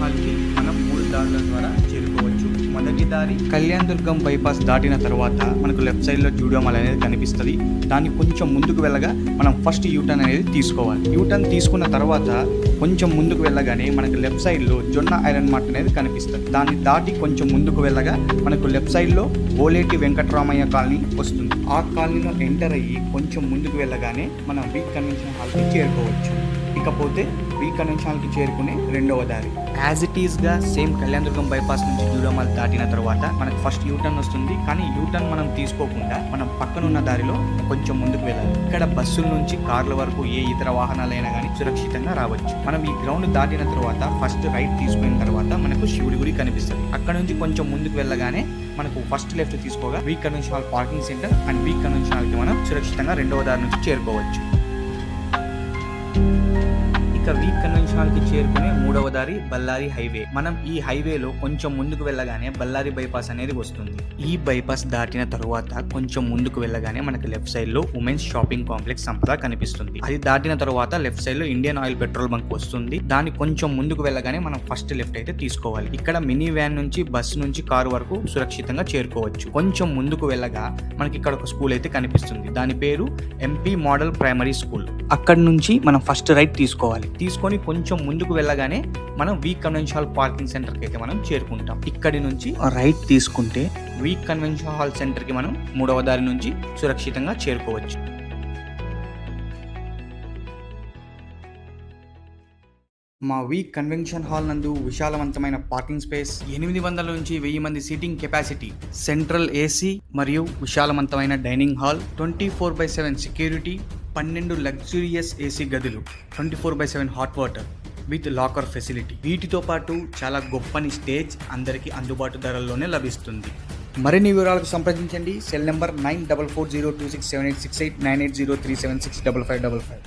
హాల్కి మనం 3 దారుల ద్వారా చేరుకోవచ్చు. మొదటి దారి కళ్యాణ్ దుర్గం బైపాస్ దాటిన తర్వాత మనకు లెఫ్ట్ సైడ్లో జూడియో మాల్ అనేది కనిపిస్తుంది. దాన్ని కొంచెం ముందుకు వెళ్ళగా మనం ఫస్ట్ యూటర్న్ అనేది తీసుకోవాలి. యూటర్న్ తీసుకున్న తర్వాత కొంచెం ముందుకు వెళ్ళగానే మనకు లెఫ్ట్ సైడ్లో జొన్న ఐరన్ మార్ట్ అనేది కనిపిస్తుంది. దాన్ని దాటి కొంచెం ముందుకు వెళ్ళగా మనకు లెఫ్ట్ సైడ్లో ఓలేటి వెంకటరామయ్య కాలనీ వస్తుంది. ఆ కాలనీలో ఎంటర్ అయ్యి కొంచెం ముందుకు వెళ్ళగానే మనం వీక్ కన్వెన్షన్ హాల్కి చేరుకోవచ్చు. ఇకపోతే వీక్ కన్వెన్షన్ హాల్కి చేరుకునే రెండవ దారి యాజ్ ఇట్ ఈస్గా సేమ్ కళ్యాణ్ దుర్గం బైపాస్ నుంచి జూడియో మాల్ దాటిన తర్వాత మనకు ఫస్ట్ యూటర్న్ వస్తుంది. కానీ యూటర్న్ మనం తీసుకోకుండా మనం పక్కనున్న దారిలో కొంచెం ముందుకు వెళ్ళాలి. ఇక్కడ బస్సుల నుంచి కార్ల వరకు ఏ ఇతర వాహనాలైనా కానీ సురక్షితంగా రావచ్చు. మనం ఈ గ్రౌండ్ దాటిన తర్వాత ఫస్ట్ రైట్ తీసుకున్న తర్వాత మనకు శివుడి గుడి కనిపిస్తుంది. అక్కడ నుంచి కొంచెం ముందుకు వెళ్ళగానే మనకు ఫస్ట్ లెఫ్ట్ తీసుకోగా week convention hall parking centre and week convention హాల్కి మనం సురక్షితంగా రెండవ దారి నుంచి చేరుకోవచ్చు. ఇక వీక్ కన్వెన్షన్ హాల్కి చేరుకునే మూడవ దారి బళ్ళారి హైవే. మనం ఈ హైవేలో కొంచెం ముందుకు వెళ్ళగానే బళ్ళారి బైపాస్ అనేది వస్తుంది. ఈ బైపాస్ దాటిన తరువాత కొంచెం ముందుకు వెళ్ళగానే మనకి లెఫ్ట్ సైడ్ లో ఉమెన్స్ షాపింగ్ కాంప్లెక్స్ సంపద కనిపిస్తుంది. అది దాటిన తర్వాత లెఫ్ట్ సైడ్ లో ఇండియన్ ఆయిల్ పెట్రోల్ బంక్ వస్తుంది. దాని కొంచెం ముందుకు వెళ్ళగానే మనం ఫస్ట్ లెఫ్ట్ అయితే తీసుకోవాలి. ఇక్కడ మినీ వ్యాన్ నుంచి బస్సు నుంచి కారు వరకు సురక్షితంగా చేరుకోవచ్చు. కొంచెం ముందుకు వెళ్ళగా మనకి ఇక్కడ ఒక స్కూల్ అయితే కనిపిస్తుంది. దాని పేరు ఎంపీ మోడల్ ప్రైమరీ స్కూల్. అక్కడ నుంచి మనం ఫస్ట్ రైట్ తీసుకోవాలి. తీసుకొని కొంచెం ముందుకు వెళ్ళగానే మనం week convention hall parking centre కి అయితే మనం చేరుకుంటాం. ఇక్కడి నుంచి రైట్ తీసుకుంటే వీక్ కన్వెన్షన్ హాల్ సెంటర్ కి మనం మూడవ దారి నుంచి సురక్షితంగా చేరుకోవచ్చు. మా వీక్ కన్వెన్షన్ హాల్ నందు విశాలవంతమైన పార్కింగ్ స్పేస్, 800 నుంచి 1000 మంది సీటింగ్ కెపాసిటీ, సెంట్రల్ ఏసీ మరియు విశాలవంతమైన dining hall, 24/7 security, 12 luxurious AC గదులు, 24/7 hot water with locker facility. వీటితో పాటు చాలా గొప్పని స్టేజ్ అందరికీ అందుబాటు ధరల్లోనే లభిస్తుంది. మరిన్ని వివరాలకు సంప్రదించండి. Cell number 9440267868 98037655555.